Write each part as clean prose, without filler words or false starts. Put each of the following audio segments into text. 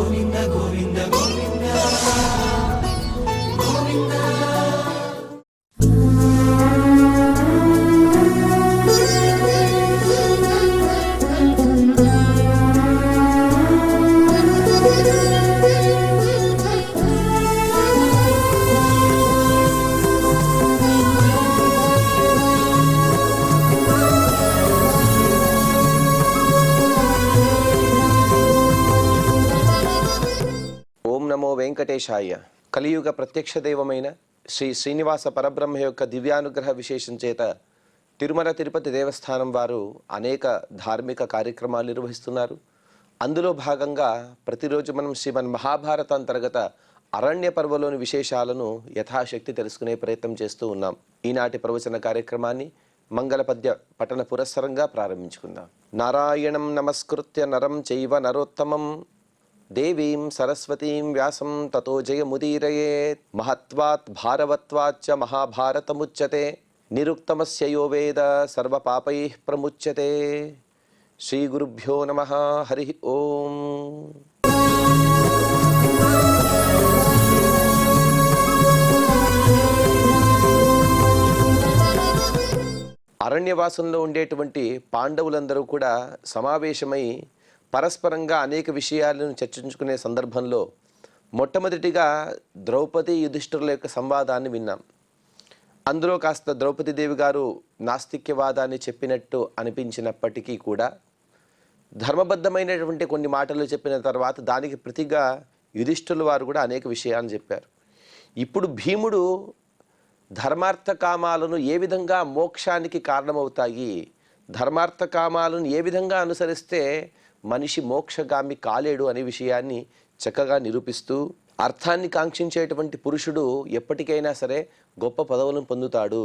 గోవింద గోవింద గోవింద గోవింద. ఓం నమో వెంకటేశాయ. కలియుగ ప్రత్యక్ష దైవమైన శ్రీ శ్రీనివాస పరబ్రహ్మ యొక్క దివ్యానుగ్రహ విశేషం చేత తిరుమల తిరుపతి దేవస్థానం వారు అనేక ధార్మిక కార్యక్రమాలు నిర్వహిస్తున్నారు. అందులో భాగంగా ప్రతిరోజు మనం శ్రీమన్ మహాభారత అంతర్గత అరణ్య పర్వలోని విశేషాలను యథాశక్తి తెలుసుకునే ప్రయత్నం చేస్తూ ఉన్నాం. ఈనాటి ప్రవచన కార్యక్రమాన్ని మంగళపద్య పఠన పురస్సరంగా ప్రారంభించుకుందాం. నారాయణం నమస్కృత్య నరం చైవ నరోత్తమం దేవీం సరస్వతీం వ్యాసం తతో జయముదీరయేత్. మహత్వాత్ భారవత్వాచ్చ మహాభారతముచ్యతే నిరుక్తమస్య యో వేద సర్వపాపైః ప్రముచ్యతే. శ్రీ గురుభ్యో నమః. హరి ఓం. అరణ్యవాసంలో ఉండేటువంటి పాండవులందరూ కూడా సమావేశమై పరస్పరంగా అనేక విషయాలను చర్చించుకునే సందర్భంలో మొట్టమొదటిగా ద్రౌపది యుధిష్ఠిరుల యొక్క సంవాదాన్ని విన్నాం. అందులో కాస్త ద్రౌపదీదేవి గారు నాస్తిక్యవాదాన్ని చెప్పినట్టు అనిపించినప్పటికీ కూడా ధర్మబద్ధమైనటువంటి కొన్ని మాటలు చెప్పిన తర్వాత దానికి ప్రతిగా యుధిష్ఠిరుల వారు కూడా అనేక విషయాలను చెప్పారు. ఇప్పుడు భీముడు ధర్మార్థ కామాలను ఏ విధంగా మోక్షానికి కారణమవుతాయి, ధర్మార్థ కామాలను ఏ విధంగా అనుసరిస్తే మనిషి మోక్షగామి కాలేడు అనే విషయాన్ని చక్కగా నిరూపిస్తూ, అర్థాన్ని కాంక్షించేటువంటి పురుషుడు ఎప్పటికైనా సరే గొప్ప పదవులను పొందుతాడు,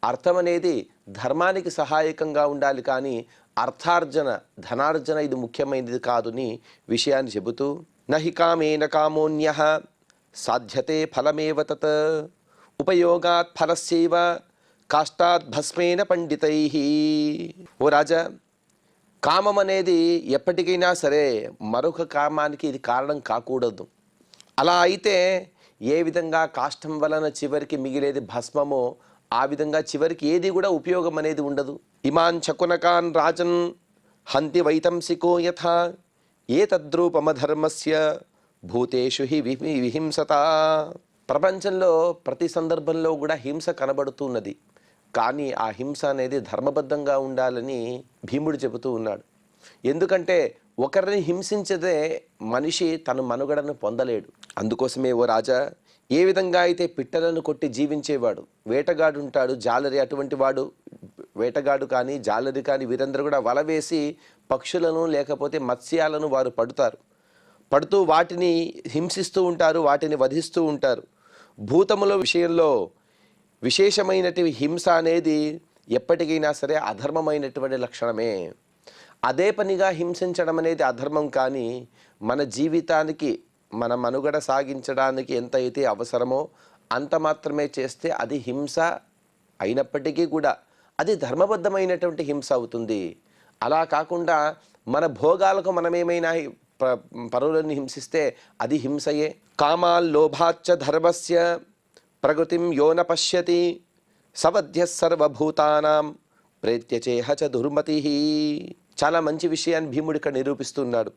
అర్థం అనేది ధర్మానికి సహాయకంగా ఉండాలి కానీ అర్థార్జన ధనార్జన ఇది ముఖ్యమైనది కాదని విషయాన్ని చెబుతూ, నహి కామేన కామోన్యః సాధ్యతే ఫలమేవ తత్ ఉపయోగాత్ ఫలస్యైవ కాష్టాత్ భస్మేన పండితైః. ఓ రాజా, కామం అనేది ఎప్పటికైనా సరే మరొక కామానికి ఇది కారణం కాకూడదు. అలా అయితే ఏ విధంగా కాష్టం వలన చివరికి మిగిలేది భస్మమో ఆ విధంగా చివరికి ఏది కూడా ఉపయోగం అనేది ఉండదు. ఇమాన్ చకునకాన్ రాజన్ హంతి వైతంసికో యథా ఏ తద్రూపమధర్మస్య భూతేషు హి విహింసత. ప్రపంచంలో ప్రతి సందర్భంలో కూడా హింస కనబడుతున్నది, కానీ ఆ హింస అనేది ధర్మబద్ధంగా ఉండాలని భీముడు చెబుతూ ఉన్నాడు. ఎందుకంటే ఒకరిని హింసించదే మనిషి తన మనుగడను పొందలేడు. అందుకోసమే ఓ రాజా, ఏ విధంగా అయితే పిట్టలను కొట్టి జీవించేవాడు వేటగాడు ఉంటాడు, జాలరి, అటువంటి వాడు వేటగాడు కానీ జాలరి కానీ వీరందరూ కూడా వల వేసి పక్షులను లేకపోతే మత్స్యాలను వారు పడుతూ వాటిని హింసిస్తూ ఉంటారు, వాటిని వధిస్తూ ఉంటారు. భూతముల విషయంలో విశేషమైనటువంటి హింస అనేది ఎప్పటికైనా సరే అధర్మమైనటువంటి లక్షణమే. అదే పనిగా హింసించడం అనేది అధర్మం, కానీ మన జీవితానికి మన మనుగడ సాగించడానికి ఎంత అయితే అవసరమో అంత మాత్రమే చేస్తే అది హింస అయినప్పటికీ కూడా అది ధర్మబద్ధమైనటువంటి హింస అవుతుంది. అలా కాకుండా మన భోగాలకు మనమేమైనా పరులను హింసిస్తే అది హింసయే. కామాల్లోభాచ్చ ధర్మస్య ప్రకృతిం యో న పశ్యతి సవధ్య సర్వభూతానాం ప్రేత్యచేహ చ దుర్మతి. చాలా మంచి విషయాన్ని భీముడు ఇక్కడ నిరూపిస్తున్నాడు.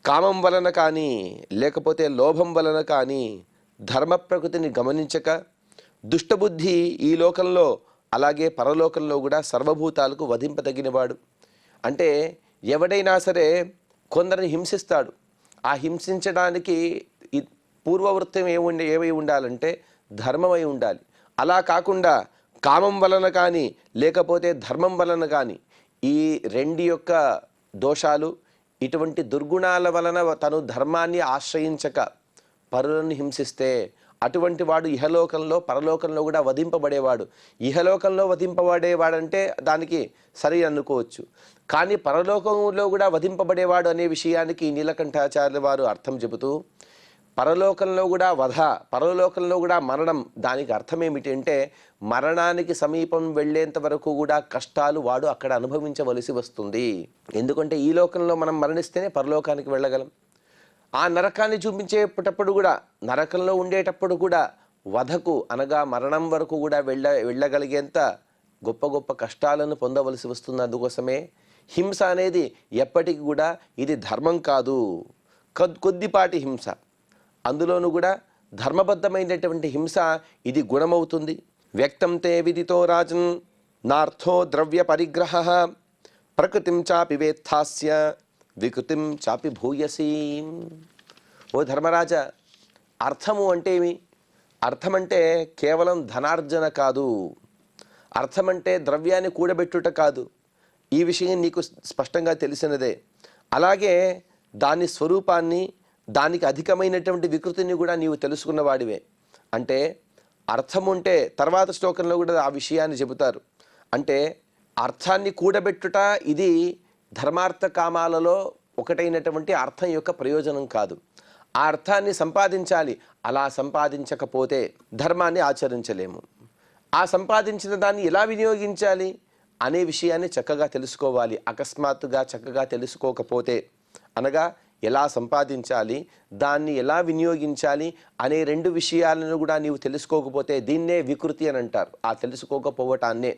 కామం వలన కానీ లేకపోతే లోభం వలన కానీ ధర్మ ప్రకృతిని గమనించక దుష్టబుద్ధి ఈ లోకంలో అలాగే పరలోకంలో కూడా సర్వభూతాలకు వధింపదగినవాడు. అంటే ఎవడైనా సరే కొందరిని హింసిస్తాడు, ఆ హింసించడానికి పూర్వవృత్తం ఏమై ఉండాలంటే ధర్మమై ఉండాలి. అలా కాకుండా కామం వలన కానీ లేకపోతే ధర్మం వలన కానీ ఈ రెండు యొక్క దోషాలు, ఇటువంటి దుర్గుణాల వలన తను ధర్మాన్ని ఆశ్రయించక పరులను హింసిస్తే అటువంటి వాడు ఇహలోకంలో పరలోకంలో కూడా వధింపబడేవాడు. ఇహలోకంలో వధింపబడేవాడంటే దానికి సరి అనుకోవచ్చు, కానీ పరలోకంలో కూడా వధింపబడేవాడు అనే విషయానికి నీలకంఠాచార్యుల వారు అర్థం చెబుతూ, పరలోకంలో కూడా పరలోకంలో కూడా మరణం, దానికి అర్థం ఏమిటి అంటే మరణానికి సమీపం వెళ్ళేంత వరకు కూడా కష్టాలు వాడు అక్కడ అనుభవించవలసి వస్తుంది. ఎందుకంటే ఈ లోకంలో మనం మరణిస్తేనే పరలోకానికి వెళ్ళగలం. ఆ నరకాన్ని చూపించేటప్పుడు కూడా, నరకంలో ఉండేటప్పుడు కూడా వధకు అనగా మరణం వరకు కూడా వెళ్ళగలిగేంత గొప్ప గొప్ప కష్టాలను పొందవలసి వస్తుంది. అందుకోసమే హింస అనేది ఎప్పటికీ కూడా ఇది ధర్మం కాదు, కొద్దిపాటి హింస. అందులోనూ కూడా ధర్మబద్ధమైనటువంటి హింస ఇది గుణమవుతుంది. వ్యక్తం తే విదితో రాజన్ నార్థో ద్రవ్య పరిగ్రహ ప్రకృతిం చాపి వేత్థాస్య వికృతిం చాపి భూయసీ. ఓ ధర్మరాజా, అర్థము అంటే ఏమి? అర్థం అంటే కేవలం ధనార్జన కాదు, అర్థం అంటే ద్రవ్యాన్ని కూడబెట్టుట కాదు. ఈ విషయం నీకు స్పష్టంగా తెలిసినదే. అలాగే దాని స్వరూపాన్ని, దానికి అధికమైనటువంటి వికృతిని కూడా నీవు తెలుసుకున్నవాడివే. అంటే అర్థం ఉంటే తర్వాత శ్లోకంలో కూడా ఆ విషయాన్ని చెబుతారు. అంటే అర్థాన్ని కూడబెట్టుట ఇది ధర్మార్థ కామాలలో ఒకటైనటువంటి అర్థం యొక్క ప్రయోజనం కాదు. ఆ అర్థాన్ని సంపాదించాలి. అలా సంపాదించకపోతే ధర్మాన్ని ఆచరించలేము. ఆ సంపాదించిన దాన్ని ఎలా వినియోగించాలి అనే విషయాన్ని చక్కగా తెలుసుకోవాలి. అకస్మాత్తుగా చక్కగా తెలుసుకోకపోతే, అనగా ఎలా సంపాదించాలి, దాన్ని ఎలా వినియోగించాలి అనే రెండు విషయాలను కూడా నీవు తెలుసుకోకపోతే దీన్నే వికృతి అని అంటారు. ఆ తెలుసుకోకపోవటాన్నే,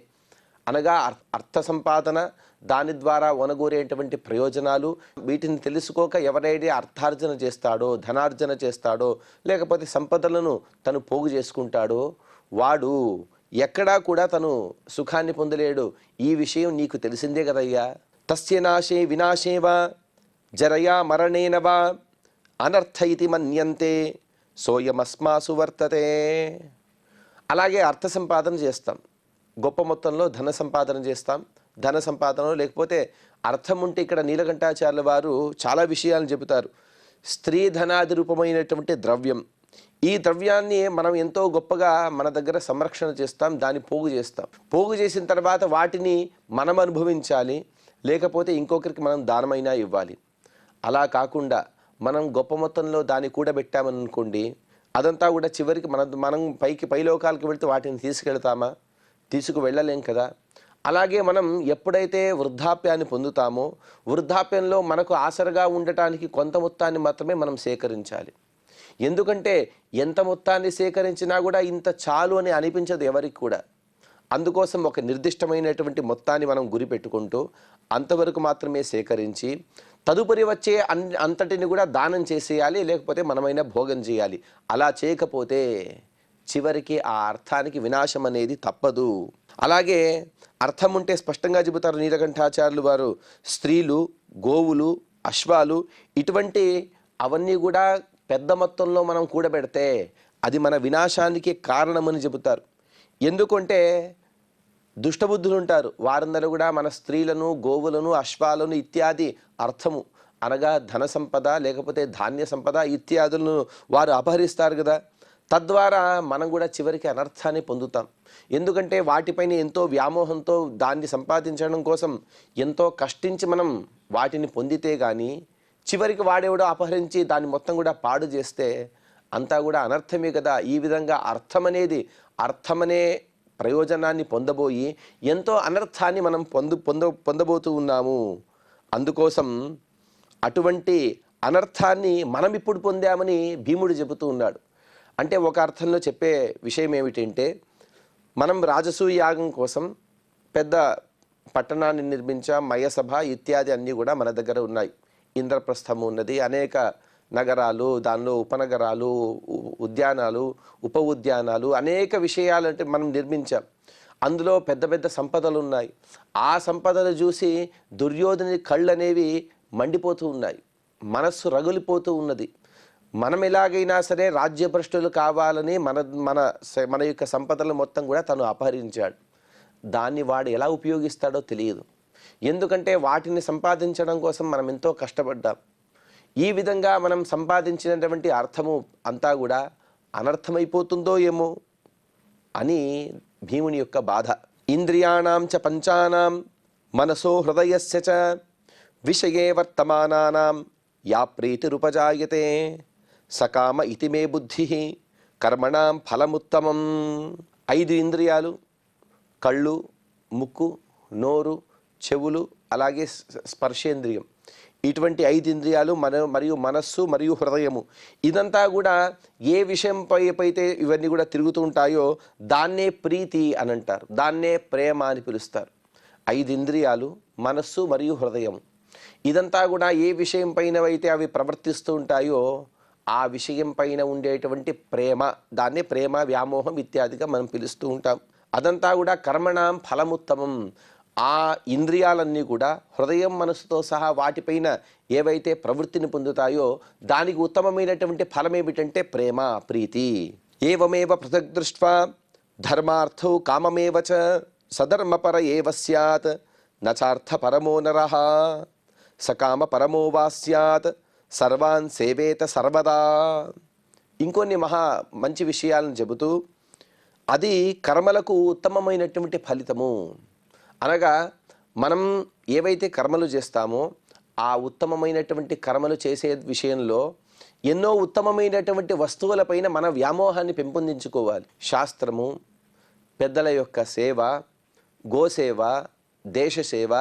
అనగా అర్థ సంపాదన, దాని ద్వారా ఒనగూరేటువంటి ప్రయోజనాలు, వీటిని తెలుసుకోక ఎవరైతే అర్థార్జన చేస్తాడో, ధనార్జన చేస్తాడో, లేకపోతే సంపదలను తను పోగు చేసుకుంటాడో వాడు ఎక్కడా కూడా తను సుఖాన్ని పొందలేడు. ఈ విషయం నీకు తెలిసిందే కదయ్యా. తస్య నాశే వినాశేవా జరయా మరణేనవా అనర్థ ఇతి మన్యంతే సోయమస్మాసు వర్తతే. అలాగే అర్థ సంపాదన చేస్తాం, గొప్ప మొత్తంలో ధన సంపాదన చేస్తాం. ధన సంపాదనలో లేకపోతే అర్థం ఉంటే ఇక్కడ నీలకంఠాచార్యుల వారు చాలా విషయాలను చెబుతారు. స్త్రీ ధనాది రూపమైనటువంటి ద్రవ్యం, ఈ ద్రవ్యాన్ని మనం ఎంతో గొప్పగా మన దగ్గర సంరక్షణ చేస్తాం, దాన్ని పోగు చేస్తాం. పోగు చేసిన తర్వాత వాటిని మనం అనుభవించాలి, లేకపోతే ఇంకొకరికి మనం దానమైనా ఇవ్వాలి. అలా కాకుండా మనం గొప్ప మొత్తంలో దాన్ని కూడబెట్టామని అనుకోండి, అదంతా కూడా చివరికి మనం పైలోకాలకు వెళితే వాటిని తీసుకెళ్తామా? తీసుకువెళ్ళలేం కదా. అలాగే మనం ఎప్పుడైతే వృద్ధాప్యాన్ని పొందుతామో, వృద్ధాప్యంలో మనకు ఆసరగా ఉండటానికి కొంత మొత్తాన్ని మాత్రమే మనం సేకరించాలి. ఎందుకంటే ఎంత మొత్తాన్ని సేకరించినా కూడా ఇంత చాలు అని అనిపించదు ఎవరికి కూడా. అందుకోసం ఒక నిర్దిష్టమైనటువంటి మొత్తాన్ని మనం గురి పెట్టుకుంటూ అంతవరకు మాత్రమే సేకరించి తదుపరి వచ్చే అంతటిని కూడా దానం చేసేయాలి, లేకపోతే మనమైనా భోగం చేయాలి. అలా చేయకపోతే చివరికి ఆ అర్థానికి వినాశం అనేది తప్పదు. అలాగే అర్థం ఉంటే స్పష్టంగా చెబుతారు నీలకంఠాచార్యులు వారు, స్త్రీలు, గోవులు, అశ్వాలు ఇటువంటి అవన్నీ కూడా పెద్ద మొత్తంలో మనం కూడబెడితే అది మన వినాశానికి కారణమని చెబుతారు. ఎందుకంటే దుష్టబుద్ధులు ఉంటారు, వారందరూ కూడా మన స్త్రీలను, గోవులను, అశ్వాలను ఇత్యాది అర్థము అనగా ధన సంపద లేకపోతే ధాన్య సంపద ఇత్యాదులను వారు అపహరిస్తారు కదా. తద్వారా మనం కూడా చివరికి అనర్థాన్ని పొందుతాం. ఎందుకంటే వాటిపైన ఎంతో వ్యామోహంతో దాన్ని సంపాదించడం కోసం ఎంతో కష్టించి మనం వాటిని పొందితే కానీ చివరికి వాడేవాడో అపహరించి దాన్ని మొత్తం కూడా పాడు చేస్తే అంతా కూడా అనర్థమే కదా. ఈ విధంగా అర్థమనే ప్రయోజనాన్ని పొందబోయి ఎంతో అనర్థాన్ని మనం పొందబోతూ ఉన్నాము. అందుకోసం అటువంటి అనర్థాన్ని మనం ఇప్పుడు పొందామని భీముడు చెబుతూ ఉన్నాడు. అంటే ఒక అర్థంలో చెప్పే విషయం ఏమిటంటే, మనం రాజసూయ యాగం కోసం పెద్ద పట్టణాన్ని నిర్మించాం, మయసభ ఇత్యాది అన్నీ కూడా మన దగ్గర ఉన్నాయి. ఇంద్రప్రస్థము ఉన్నది, అనేక నగరాలు, దానిలో ఉపనగరాలు, ఉద్యానాలు, ఉప ఉద్యానాలు, అనేక విషయాలంటే మనం నిర్మించాం. అందులో పెద్ద పెద్ద సంపదలు ఉన్నాయి. ఆ సంపదలు చూసి దుర్యోధని కళ్ళు అనేవి మండిపోతూ ఉన్నాయి, మనస్సు రగులిపోతూ ఉన్నది. మనం ఎలాగైనా సరే రాజ్యభ్రష్టులు కావాలని మన యొక్క సంపదలు మొత్తం కూడా తను అపహరించాడు. దాన్ని వాడు ఎలా ఉపయోగిస్తాడో తెలియదు. ఎందుకంటే వాటిని సంపాదించడం కోసం మనం ఎంతో కష్టపడ్డాం. ఈ విధంగా మనం సంపాదించినటువంటి అర్థము అంతా కూడా అనర్థమైపోతుందో ఏమో అని భీముని యొక్క బాధ. ఇంద్రియాణం చ పంచానాం మనసో హృదయస్య చ విషయే వర్తమానానాం యా ప్రీతిరుపజాయతే సకామ ఇతి మే బుద్ధి కర్మణాం ఫలముత్తమం. 5 ఇంద్రియాలు, కళ్ళు, ముక్కు, నోరు, చెవులు, అలాగే స్పర్శేంద్రియం, ఇటువంటి 5 ఇంద్రియాలు మరియు మనస్సు మరియు హృదయము, ఇదంతా కూడా ఏ విషయంపై అయితే ఇవన్నీ కూడా తిరుగుతూ ఉంటాయో దాన్నే ప్రీతి అని అంటారు, దాన్నే ప్రేమ అని పిలుస్తారు. 5 ఇంద్రియాలు, మనస్సు మరియు హృదయం, ఇదంతా కూడా ఏ విషయం పైన అయితే అవి ప్రవర్తిస్తూ ఉంటాయో ఆ విషయం పైన ఉండేటువంటి ప్రేమ, దాన్నే ప్రేమ, వ్యామోహం ఇత్యాదిగా మనం పిలుస్తూ ఉంటాం. అదంతా కూడా కర్మణాం ఫలముత్తమం. ఆ ఇంద్రియాలన్నీ కూడా హృదయం, మనసుతో సహా వాటిపైన ఏవైతే ప్రవృత్తిని పొందుతాయో దానికి ఉత్తమమైనటువంటి ఫలం ఏమిటంటే ప్రేమ, ప్రీతి. ఏవమేవ పృథక్ దృష్ట్వా ధర్మార్థౌ కామమేవ చ సధర్మపర ఏవ స్యాత్ నచార్థ పరమో నరః సకామ పరమో వా స్యాత్ సర్వాన్ సేవేత సర్వదా. ఇంకొన్ని మంచి విషయాలను చెబుతూ అది కర్మలకు ఉత్తమమైనటువంటి ఫలితము. అనగా మనం ఏవైతే కర్మలు చేస్తామో ఆ ఉత్తమమైనటువంటి కర్మలు చేసే విషయంలో ఎన్నో ఉత్తమమైనటువంటి వస్తువులపైన మన వ్యామోహాన్ని పెంపొందించుకోవాలి. శాస్త్రము, పెద్దల యొక్క సేవ, గోసేవ, దేశసేవ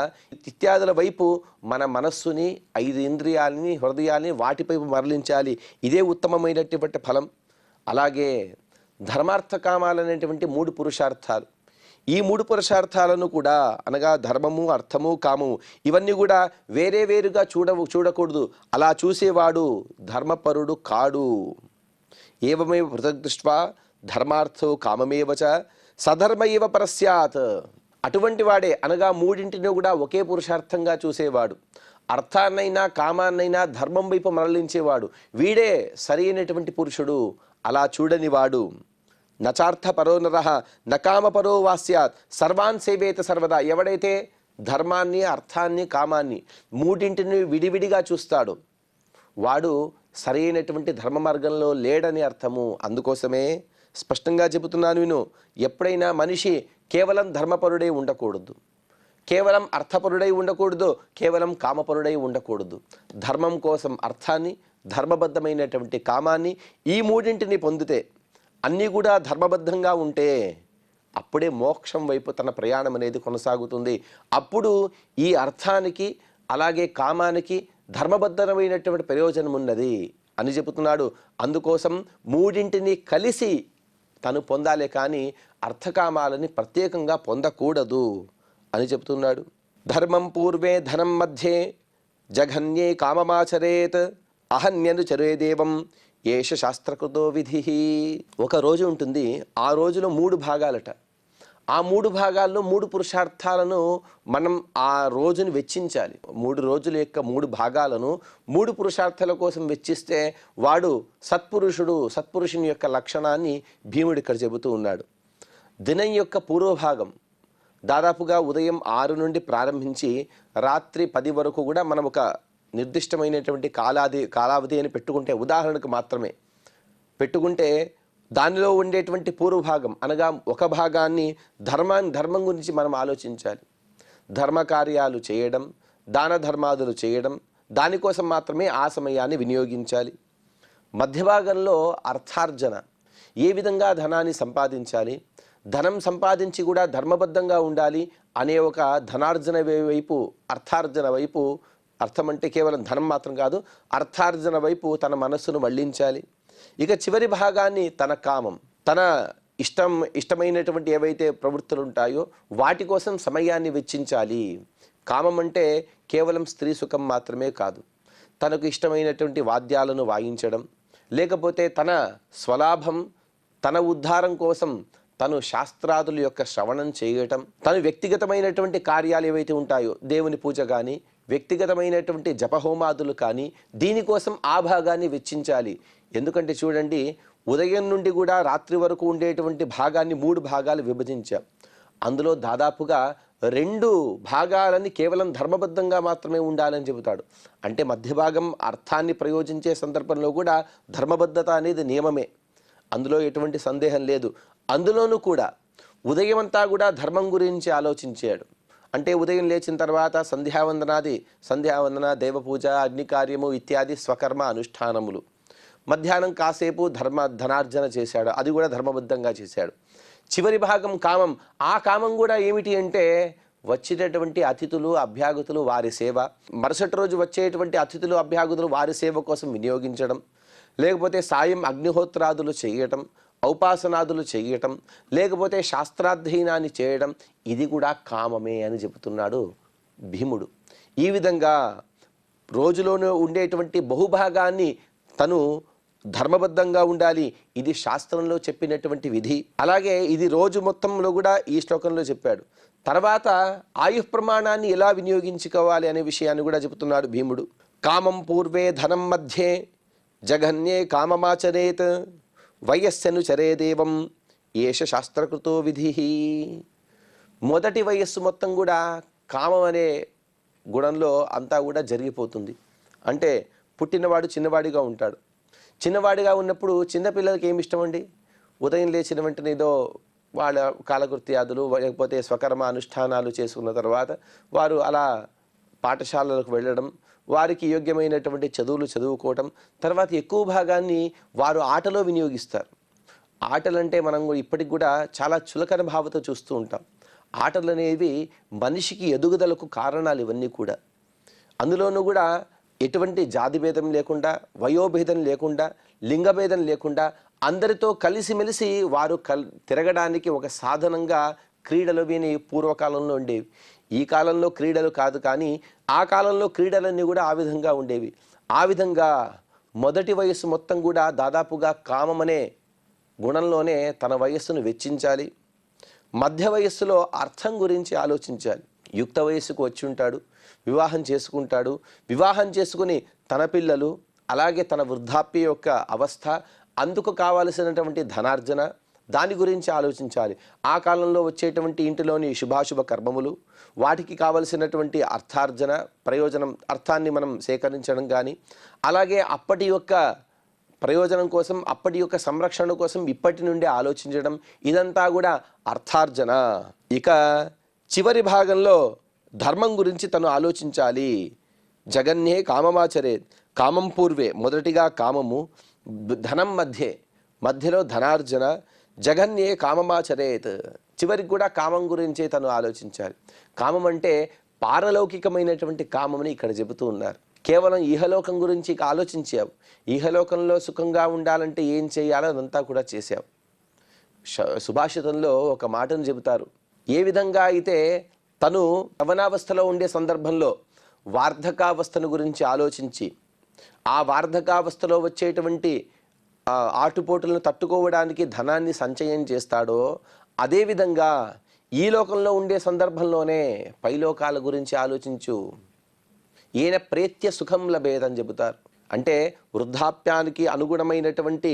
ఇత్యాదుల వైపు మన మనస్సుని, 5 ఇంద్రియాలని, హృదయాల్ని వాటిపై మరలించాలి. ఇదే ఉత్తమమైనటువంటి ఫలం. అలాగే ధర్మార్థ కామాలనేటువంటి 3 పురుషార్థాలు, ఈ 3 పురుషార్థాలను కూడా అనగా ధర్మము, అర్థము, కామము ఇవన్నీ కూడా వేరే వేరుగా చూడకూడదు. అలా చూసేవాడు ధర్మపరుడు కాడు. ఏవమేవ పృథక్ దృష్ట్వా ధర్మార్థో కామమేవ చ సధర్మ ఏవ పరస్యాత్. అటువంటి వాడే అనగా మూడింటిని కూడా ఒకే పురుషార్థంగా చూసేవాడు, అర్థాన్నైనా కామాన్నైనా ధర్మం వైపు మరలించేవాడు, వీడే సరైనటువంటి పురుషుడు. అలా చూడని వాడు నచార్థ పరో నరః నకామ పరో వాస్యాత్ సర్వాన్ సేవేత సర్వదా. ఎవడైతే ధర్మాన్ని, అర్థాన్ని, కామాన్ని మూడింటిని విడివిడిగా చూస్తాడో వాడు సరైనటువంటి ధర్మ మార్గంలో లేడని అర్థము. అందుకోసమే స్పష్టంగా చెబుతున్నాను విను. ఎప్పుడైనా మనిషి కేవలం ధర్మపరుడై ఉండకూడదు, కేవలం అర్థపరుడై ఉండకూడదు, కేవలం కామపరుడై ఉండకూడదు. ధర్మం కోసం అర్థాన్ని, ధర్మబద్ధమైనటువంటి కామాన్ని ఈ మూడింటిని పొందితే, అన్నీ కూడా ధర్మబద్ధంగా ఉంటే అప్పుడే మోక్షం వైపు తన ప్రయాణం అనేది కొనసాగుతుంది. అప్పుడు ఈ అర్థానికి అలాగే కామానికి ధర్మబద్ధమైనటువంటి ప్రయోజనం ఉన్నది అని చెబుతున్నాడు. అందుకోసం మూడింటిని కలిసి తను పొందాలే కానీ అర్థకామాలని ప్రత్యేకంగా పొందకూడదు అని చెబుతున్నాడు. ధర్మం పూర్వే ధనం మధ్యే జఘన్యే కామమాచరేత్ అహన్యను చరేదేవం ఏష శాస్త్రకృతో విధి. ఒక రోజు ఉంటుంది, ఆ రోజులో 3 భాగాలట. ఆ 3 భాగాల్లో 3 పురుషార్థాలను మనం ఆ రోజుని వెచ్చించాలి. 3 రోజుల యొక్క 3 భాగాలను 3 పురుషార్థాల కోసం వెచ్చిస్తే వాడు సత్పురుషుడు. సత్పురుషుని యొక్క లక్షణాన్ని భీముడు ఇక్కడ చెబుతూ ఉన్నాడు. దినం యొక్క పూర్వభాగం దాదాపుగా ఉదయం 6 నుండి ప్రారంభించి రాత్రి 10 వరకు కూడా మనం ఒక నిర్దిష్టమైనటువంటి కాలావధి అని పెట్టుకుంటే, ఉదాహరణకు మాత్రమే పెట్టుకుంటే, దానిలో ఉండేటువంటి పూర్వభాగం అనగా ఒక భాగాన్ని ధర్మం గురించి మనం ఆలోచించాలి. ధర్మకార్యాలు చేయడం, దాన ధర్మాదులు చేయడం, దానికోసం మాత్రమే ఆ సమయాన్ని వినియోగించాలి. మధ్య భాగంలో అర్థార్జన, ఏ విధంగా ధనాన్ని సంపాదించాలి, ధనం సంపాదించి కూడా ధర్మబద్ధంగా ఉండాలి అనే ఒక ధనార్జన వైపు, అర్థార్జన వైపు, అర్థం అంటే కేవలం ధనం మాత్రం కాదు, అర్థార్జన వైపు తన మనస్సును మళ్లించాలి. ఇక చివరి భాగాన్ని తన కామం, తన ఇష్టమైనటువంటి ఏవైతే ప్రవృత్తులు ఉంటాయో వాటి కోసం సమయాన్ని వెచ్చించాలి. కామం అంటే కేవలం స్త్రీ సుఖం మాత్రమే కాదు, తనకు ఇష్టమైనటువంటి వాద్యాలను వాయించడం, లేకపోతే తన స్వలాభం, తన ఉద్ధారం కోసం తను శాస్త్రాదుల యొక్క శ్రవణం చేయటం, తను వ్యక్తిగతమైనటువంటి కార్యాలు ఏవైతే ఉంటాయో దేవుని పూజ కానీ, వ్యక్తిగతమైనటువంటి జపహోమాదులు కానీ, దీనికోసం ఆ భాగాన్ని వెచ్చించాలి. ఎందుకంటే చూడండి, ఉదయం నుండి కూడా రాత్రి వరకు ఉండేటువంటి భాగాన్ని 3 భాగాలు విభజించాం. అందులో దాదాపుగా 2 భాగాలని కేవలం ధర్మబద్ధంగా మాత్రమే ఉండాలని చెబుతాడు. అంటే మధ్య భాగం అర్థాన్ని ప్రయోజించే సందర్భంలో కూడా ధర్మబద్ధత అనేది నియమమే, అందులో ఎటువంటి సందేహం లేదు. అందులోనూ కూడా ఉదయం అంతా కూడా ధర్మం గురించి ఆలోచించాడు. అంటే ఉదయం లేచిన తర్వాత సంధ్యావందన, దేవపూజ, అగ్నికార్యము ఇత్యాది స్వకర్మ అనుష్ఠానములు. మధ్యాహ్నం కాసేపు ధనార్జన చేశాడు, అది కూడా ధర్మబద్ధంగా చేశాడు. చివరి భాగం కామం. ఆ కామం కూడా ఏమిటి అంటే వచ్చేటటువంటి అతిథులు అభ్యాగతులు వారి సేవ, మరుసటి రోజు వచ్చేటువంటి అతిథులు అభ్యాగతులు వారి సేవ కోసం వినియోగించడం, లేకపోతే సాయం అగ్నిహోత్రాదులు చేయటం, ఔపాసనాదులు చేయటం, లేకపోతే శాస్త్రాధ్యయనాన్ని చేయడం, ఇది కూడా కామమే అని చెబుతున్నాడు భీముడు. ఈ విధంగా రోజులోనే ఉండేటువంటి బహుభాగాన్ని తను ధర్మబద్ధంగా ఉండాలి, ఇది శాస్త్రంలో చెప్పినటువంటి విధి. అలాగే ఇది రోజు మొత్తంలో కూడా ఈ శ్లోకంలో చెప్పాడు. తర్వాత ఆయుః ప్రమాణాన్ని ఎలా వినియోగించుకోవాలి అనే విషయాన్ని కూడా చెబుతున్నాడు భీముడు. కామం పూర్వే ధనం మధ్యే జఘన్యే కామమాచరేత్ వయస్సను చరేదేవం ఏష శాస్త్రకృతో విధి. మొదటి వయస్సు మొత్తం కూడా కామం అనే గుణంలో అంతా కూడా జరిగిపోతుంది. అంటే పుట్టినవాడు చిన్నవాడిగా ఉంటాడు. చిన్నవాడిగా ఉన్నప్పుడు చిన్నపిల్లలకి ఏమి ఇష్టం అండి? ఉదయం లేచిన వెంటనే ఏదో వాళ్ళ కాలకృత్యాదులు లేకపోతే స్వకర్మ అనుష్ఠానాలు చేసుకున్న తర్వాత వారు అలా పాఠశాలలకు వెళ్ళడం, వారికి యోగ్యమైనటువంటి చదువులు చదువుకోవటం, తర్వాత ఎక్కువ భాగాన్ని వారు ఆటలో వినియోగిస్తారు. ఆటలంటే మనం ఇప్పటికి కూడా చాలా చులకన భావతో చూస్తూ ఉంటాం. ఆటలు అనేవి మనిషికి ఎదుగుదలకు కారణాలు ఇవన్నీ కూడా. అందులోనూ కూడా ఎటువంటి జాతి భేదం లేకుండా, వయోభేదం లేకుండా, లింగభేదం లేకుండా అందరితో కలిసిమెలిసి వారు తిరగడానికి ఒక సాధనంగా క్రీడలు విని పూర్వకాలంలో ఉండేవి. ఈ కాలంలో క్రీడలు కాదు, కానీ ఆ కాలంలో క్రీడలన్నీ కూడా ఆ విధంగా ఉండేవి. ఆ విధంగా మొదటి వయస్సు మొత్తం కూడా దాదాపుగా కామమనే గుణంలోనే తన వయస్సును వెచ్చించాలి. మధ్య వయస్సులో అర్థం గురించి ఆలోచించాలి. యుక్త వయస్సుకు వచ్చి ఉంటాడు, వివాహం చేసుకుంటాడు. వివాహం చేసుకుని తన పిల్లలు, అలాగే తన వృద్ధాప్య యొక్క అవస్థ, అందుకు కావలసినటువంటి ధనార్జన, దాని గురించి ఆలోచించాలి. ఆ కాలంలో వచ్చేటువంటి ఇంటిలోని శుభాశుభ కర్మములు, వాటికి కావలసినటువంటి అర్థార్జన, ప్రయోజనం, అర్థాన్ని మనం సేకరించడం కానీ, అలాగే అప్పటి యొక్క ప్రయోజనం కోసం, అప్పటి యొక్క సంరక్షణ కోసం ఇప్పటి నుండే ఆలోచించడం, ఇదంతా కూడా అర్థార్జన. ఇక చివరి భాగంలో ధర్మం గురించి తను ఆలోచించాలి. జగన్యే కామమాచరే, కామం పూర్వే మొదటిగా కామము, ధనం మధ్యలో ధనార్జన, జగన్యే కామమాచరేత్ చివరికి కూడా కామం గురించే తను ఆలోచించాలి. కామం అంటే పారలౌకికమైనటువంటి కామమని ఇక్కడ చెబుతూ ఉన్నారు. కేవలం ఈహలోకం గురించి ఆలోచించావు, ఈహలోకంలో సుఖంగా ఉండాలంటే ఏం చేయాలో అదంతా కూడా చేశావు. సుభాషితంలో ఒక మాటను చెబుతారు. ఏ విధంగా అయితే తను యవనావస్థలో ఉండే సందర్భంలో వార్ధకావస్థను గురించి ఆలోచించి ఆ వార్ధకావస్థలో వచ్చేటువంటి ఆటుపోటులను తట్టుకోవడానికి ధనాన్ని సంచయం చేస్తాడో, అదేవిధంగా ఈ లోకంలో ఉండే సందర్భంలోనే పైలోకాల గురించి ఆలోచించు. ఈయన ప్రేత్య సుఖం లభేదని చెబుతారు. అంటే వృద్ధాప్యానికి అనుగుణమైనటువంటి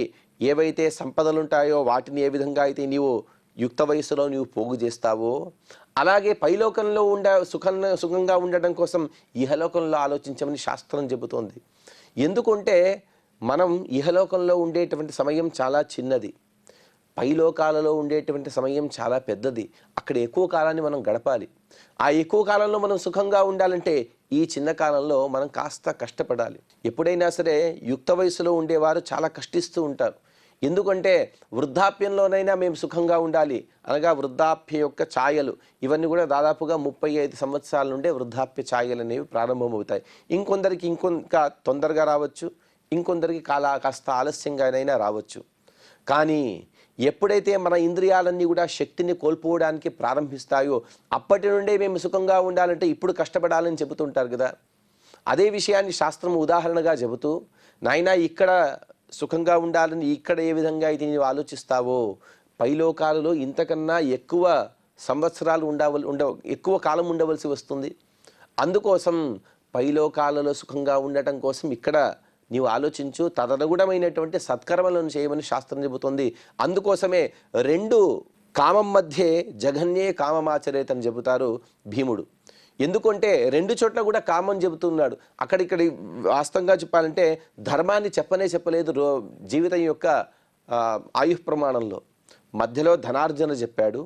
ఏవైతే సంపదలు ఉంటాయో వాటిని ఏ విధంగా అయితే నీవు యుక్త వయసులో నీవు పోగు చేస్తావో, అలాగే పైలోకంలో సుఖంగా ఉండడం కోసం ఇహలోకంలో ఆలోచించమని శాస్త్రం చెబుతోంది. ఎందుకంటే మనం ఇహలోకంలో ఉండేటువంటి సమయం చాలా చిన్నది, పైలోకాలలో ఉండేటువంటి సమయం చాలా పెద్దది. అక్కడ ఎక్కువ కాలాన్ని మనం గడపాలి. ఆ ఎక్కువ కాలంలో మనం సుఖంగా ఉండాలంటే ఈ చిన్న కాలంలో మనం కాస్త కష్టపడాలి. ఎప్పుడైనా సరే యుక్త వయసులో ఉండేవారు చాలా కష్టిస్తూ ఉంటారు. ఎందుకంటే వృద్ధాప్యంలోనైనా మేము సుఖంగా ఉండాలి అనగా వృద్ధాప్య యొక్క ఛాయలు ఇవన్నీ కూడా దాదాపుగా 35 సంవత్సరాల నుండే వృద్ధాప్య ఛాయలు అనేవి ప్రారంభమవుతాయి. ఇంకొందరికి ఇంకా తొందరగా రావచ్చు, ఇంకొందరికి కాస్త ఆలస్యంగానైనా రావచ్చు. కానీ ఎప్పుడైతే మన ఇంద్రియాలన్నీ కూడా శక్తిని కోల్పోవడానికి ప్రారంభిస్తాయో అప్పటి నుండే మేము సుఖంగా ఉండాలంటే ఇప్పుడు కష్టపడాలని చెబుతుంటారు కదా. అదే విషయాన్ని శాస్త్రం ఉదాహరణగా చెబుతూ, నాయనా ఇక్కడ సుఖంగా ఉండాలని ఇక్కడ ఏ విధంగా అయితే నీవు ఆలోచిస్తావో పైలోకాలలో ఇంతకన్నా ఎక్కువ సంవత్సరాలు ఎక్కువ కాలం ఉండవలసి వస్తుంది. అందుకోసం పైలోకాలలో సుఖంగా ఉండటం కోసం ఇక్కడ నీవు ఆలోచించు, తదనుగుణమైనటువంటి సత్కర్మలను చేయమని శాస్త్రం చెబుతుంది. అందుకోసమే రెండు కామం మధ్యే జఘన్యే కామమాచరేత్ అని చెబుతారు భీముడు. ఎందుకంటే రెండు చోట్ల కూడా కామం చెబుతున్నాడు. అక్కడిక్కడ వాస్తవంగా చెప్పాలంటే ధర్మాన్ని చెప్పలేదు జీవితం యొక్క ఆయుః ప్రమాణంలో. మధ్యలో ధనార్జన చెప్పాడు,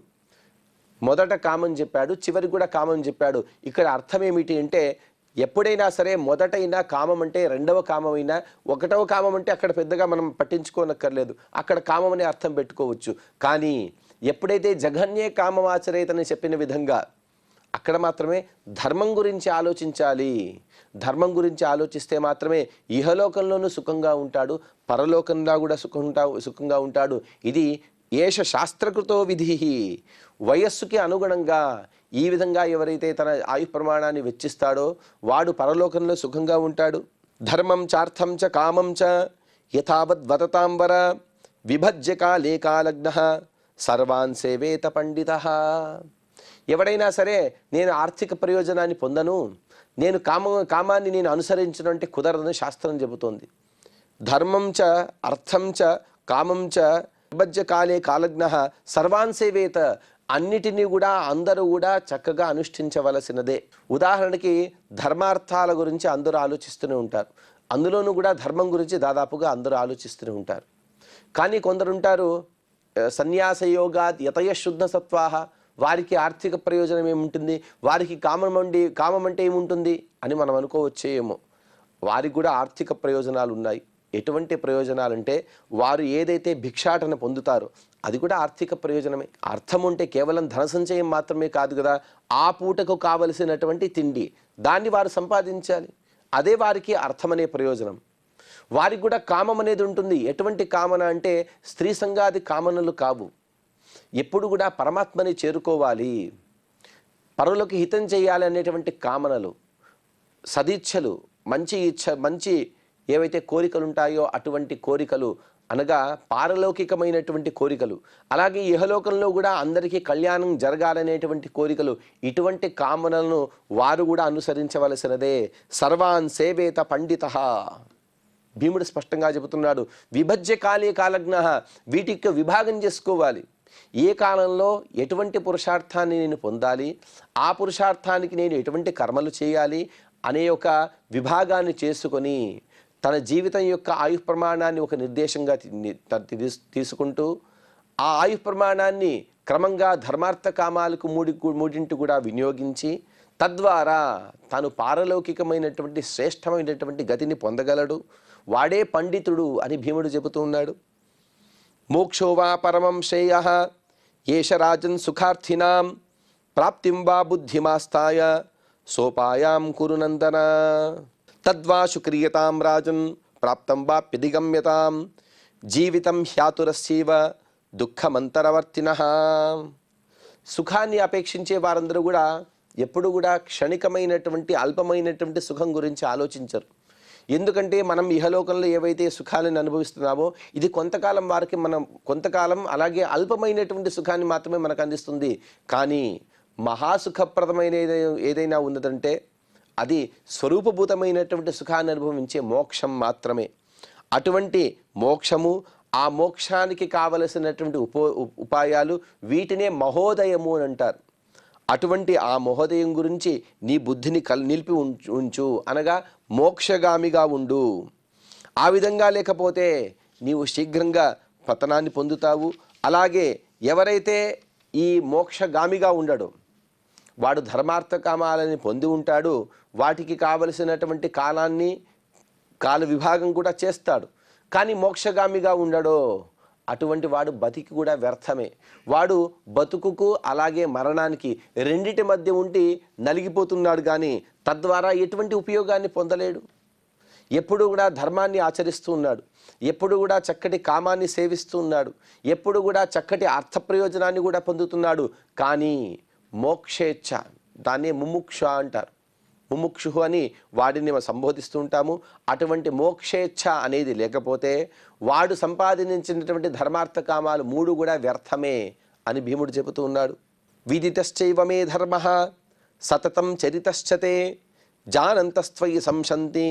మొదట కామం చెప్పాడు, చివరికి కూడా కామం చెప్పాడు. ఇక్కడ అర్థం ఏమిటి అంటే ఎప్పుడైనా సరే మొదటైనా కామం అంటే రెండవ కామమైనా ఒకటవ కామం అంటే అక్కడ పెద్దగా మనం పట్టించుకోనక్కర్లేదు, అక్కడ కామం అనే అర్థం పెట్టుకోవచ్చు. కానీ ఎప్పుడైతే జఘన్యే కామమాచరేత్ అని చెప్పిన విధంగా అక్కడ మాత్రమే ధర్మం గురించి ఆలోచించాలి. ధర్మం గురించి ఆలోచిస్తే మాత్రమే ఇహలోకంలోనూ సుఖంగా ఉంటాడు, పరలోకంలో కూడా సుఖంగా ఉంటాడు. ఇది ఏష శాస్త్రకృతో విధి. వయస్సుకి అనుగుణంగా ఈ విధంగా ఎవరైతే తన ఆయు ప్రమాణాన్ని వెచ్చిస్తాడో వాడు పరలోకంలో సుఖంగా ఉంటాడు. ధర్మం చార్థం చ కామం చ యథావద్ వదతాంబర విభజ్య కాలే కాలగ్నః సర్వాన్ సేవేత పండితః. ఎవడైనా సరే నేను ఆర్థిక ప్రయోజనాన్ని పొందను, నేను కామాన్ని నేను అనుసరించడం అంటే కుదరదని శాస్త్రం చెబుతోంది. ధర్మం చ అర్థం చ కామం చ విభజ్య కాలే కాలగ్నః సర్వాన్ సేవేత. అన్నిటినీ కూడా అందరూ కూడా చక్కగా అనుష్ఠించవలసినదే. ఉదాహరణకి ధర్మార్థాల గురించి అందరూ ఆలోచిస్తూనే ఉంటారు, అందులోనూ కూడా ధర్మం గురించి దాదాపుగా అందరూ ఆలోచిస్తూనే ఉంటారు. కానీ కొందరు ఉంటారు సన్యాసయోగాత్ యతయ శుద్ధ సత్వాహ, వారికి ఆర్థిక ప్రయోజనం ఏముంటుంది, వారికి కామం అంటే ఏముంటుంది అని మనం అనుకోవచ్చేమో. వారికి కూడా ఆర్థిక ప్రయోజనాలు ఉన్నాయి. ఎటువంటి ప్రయోజనాలంటే వారు ఏదైతే భిక్షాటన పొందుతారో అది కూడా ఆర్థిక ప్రయోజనమే. అర్థం ఉంటే కేవలం ధన సంచయం మాత్రమే కాదు కదా, ఆ పూటకు కావలసినటువంటి తిండి దాన్ని వారు సంపాదించాలి, అదే వారికి అర్థమనే ప్రయోజనం. వారికి కూడా కామం అనేది ఉంటుంది. ఎటువంటి కామన అంటే స్త్రీ సంగాది కామనలు కావు. ఎప్పుడు కూడా పరమాత్మని చేరుకోవాలి, పరులకు హితం చేయాలి అనేటువంటి కామనలు, సదిచ్ఛలు, మంచి ఏవైతే కోరికలు ఉంటాయో అటువంటి కోరికలు, అనగా పారలౌకికమైనటువంటి కోరికలు, అలాగే ఇహలోకంలో కూడా అందరికీ కళ్యాణం జరగాలనేటువంటి కోరికలు, ఇటువంటి కామనలను వారు కూడా అనుసరించవలసినదే. సర్వాన్ సేవేత పండితః. భీముడు స్పష్టంగా చెబుతున్నాడు, విభజ్య కాలే కాలజ్ఞః. వీటికి విభాగం చేసుకోవాలి. ఏ కాలంలో ఎటువంటి పురుషార్థాన్ని నేను పొందాలి, ఆ పురుషార్థానికి నేను ఎటువంటి కర్మలు చేయాలి అనే ఒక విభాగాన్ని చేసుకొని తన జీవితం యొక్క ఆయు ప్రమాణాన్ని ఒక నిర్దేశంగా తీసుకుంటూ ఆ ఆయు ప్రమాణాన్ని క్రమంగా ధర్మార్థ కామాలకు మూడింటి కూడా వినియోగించి తద్వారా తాను పారలౌకికమైనటువంటి శ్రేష్టమైనటువంటి గతిని పొందగలడు. వాడే పండితుడు అని భీముడు చెబుతూ ఉన్నాడు. మోక్షో వా పరమం శ్రేయః ఏష రాజన్ సుఖార్థినాం ప్రాప్తిం వా బుద్ధిమాస్తాయ సోపాయాం కురు నందన. తద్వా శుక్రియతాం రాజన్ ప్రాప్తం వాప్యధిగమ్యతాం జీవితం హ్యాతురస్యైవ దుఃఖమంతరవర్తినః. సుఖాన్ని అపేక్షించే వారందరూ కూడా ఎప్పుడు కూడా క్షణికమైనటువంటి అల్పమైనటువంటి సుఖం గురించి ఆలోచించరు. ఎందుకంటే మనం ఇహలోకంలో ఏవైతే సుఖాలను అనుభవిస్తున్నామో ఇది కొంతకాలం వారికి కొంతకాలం అలాగే అల్పమైనటువంటి సుఖాన్ని మాత్రమే మనకు అందిస్తుంది. కానీ మహాసుఖప్రదమైన ఏదైనా ఉన్నదంటే అది స్వరూపభూతమైనటువంటి సుఖాన్ని అనుభవించే మోక్షం మాత్రమే. అటువంటి మోక్షము, ఆ మోక్షానికి కావలసినటువంటి ఉపాయాలు, వీటినే మహోదయము అని అంటారు. అటువంటి ఆ మహోదయం గురించి నీ బుద్ధిని నిలిపి ఉంచు, అనగా మోక్షగామిగా ఉండు. ఆ విధంగా లేకపోతే నీవు శీఘ్రంగా పతనాన్ని పొందుతావు. అలాగే ఎవరైతే ఈ మోక్షగామిగా ఉండడో వాడు ధర్మార్థ కామాలని పొంది ఉంటాడు, వాటికి కావలసినటువంటి కాల విభాగం కూడా చేస్తాడు. కానీ మోక్షగామిగా ఉండడో అటువంటి వాడు బతికి కూడా వ్యర్థమే. వాడు బతుకుకు అలాగే మరణానికి రెండిటి మధ్య ఉండి నలిగిపోతున్నాడు, కానీ తద్వారా ఎటువంటి ఉపయోగాన్ని పొందలేడు. ఎప్పుడు కూడా ధర్మాన్ని ఆచరిస్తూ ఉన్నాడు, ఎప్పుడు కూడా చక్కటి కామాన్ని సేవిస్తూ ఉన్నాడు, ఎప్పుడు కూడా చక్కటి అర్థ ప్రయోజనాన్ని కూడా పొందుతున్నాడు. కానీ మోక్షేచ్ఛ, దాన్నే ముముక్ష అంటారు, ముముక్షు అని వాడిని సంబోధిస్తూ ఉంటాము. అటువంటి మోక్షేచ్ఛ అనేది లేకపోతే వాడు సంపాదించినటువంటి ధర్మార్థ కామాలు మూడు కూడా వ్యర్థమే అని భీముడు చెబుతూ ఉన్నాడు. విదితశ్చైవ మే ధర్మః సతతం చరితశ్చతే జానంతస్త్వయి సంశంతి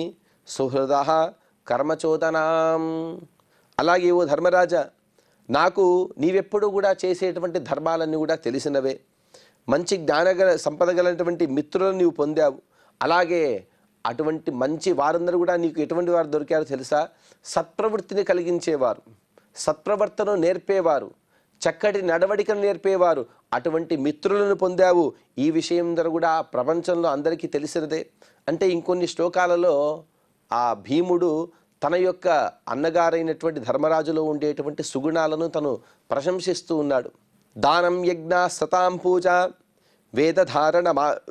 సుహృదః కర్మచోదనాం. అలాగే ఓ ధర్మరాజా, నాకు నీవెప్పుడు కూడా చేసేటువంటి ధర్మాలన్నీ కూడా తెలిసినవే. మంచి సంపదగలటువంటి మిత్రులను నీవు పొందావు. అలాగే అటువంటి మంచి వారందరూ కూడా నీకు ఎటువంటి వారు దొరికారో తెలుసా? సత్ప్రవృత్తిని కలిగించేవారు, సత్ప్రవర్తన నేర్పేవారు, చక్కటి నడవడికను నేర్పేవారు. అటువంటి మిత్రులను పొందావు. ఈ విషయం కూడా ప్రపంచంలో అందరికీ తెలిసినదే. అంటే ఇంకొన్ని శ్లోకాలలో ఆ భీముడు తన యొక్క అన్నగారైనటువంటి ధర్మరాజులో ఉండేటువంటి సుగుణాలను తను ప్రశంసిస్తూ ఉన్నాడు. దానం యజ్ఞ సతాం పూజ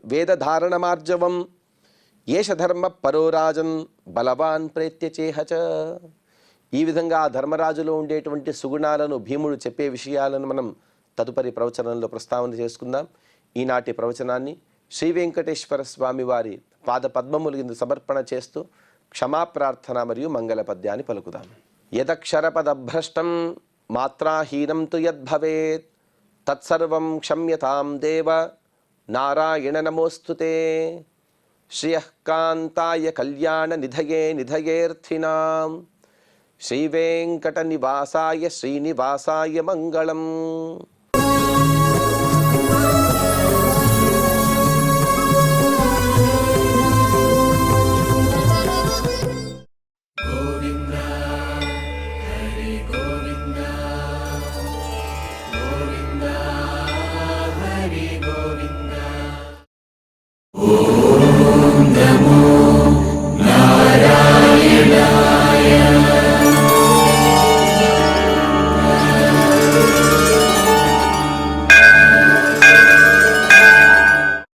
వేదధారణమార్జవం ఏష ధర్మ పరోరాజన్ బలవాన్ ప్రేత్యచేహచ. ఈ విధంగా ఆ ధర్మరాజులో ఉండేటువంటి సుగుణాలను భీముడు చెప్పే విషయాలను మనం తదుపరి ప్రవచనంలో ప్రస్తావన చేసుకుందాం. ఈనాటి ప్రవచనాన్ని శ్రీ వెంకటేశ్వర స్వామి వారి పాద పద్మముల కింద సమర్పణ చేస్తూ క్షమాప్రార్థన మరియు మంగళ పద్యాన్ని పలుకుదాం. యదక్షరపదభ్రష్టం మాత్రాహీనం తు యద్భవేత్ తత్సర్వం క్షమ్యతాం దేవ నారాయణ నమోస్తుతే. శ్రియః కాంతాయ కళ్యాణ నిధయే నిధయేర్థినాం శ్రీవేంకట నివాసాయ శ్రీనివాసాయ మంగళం. నమో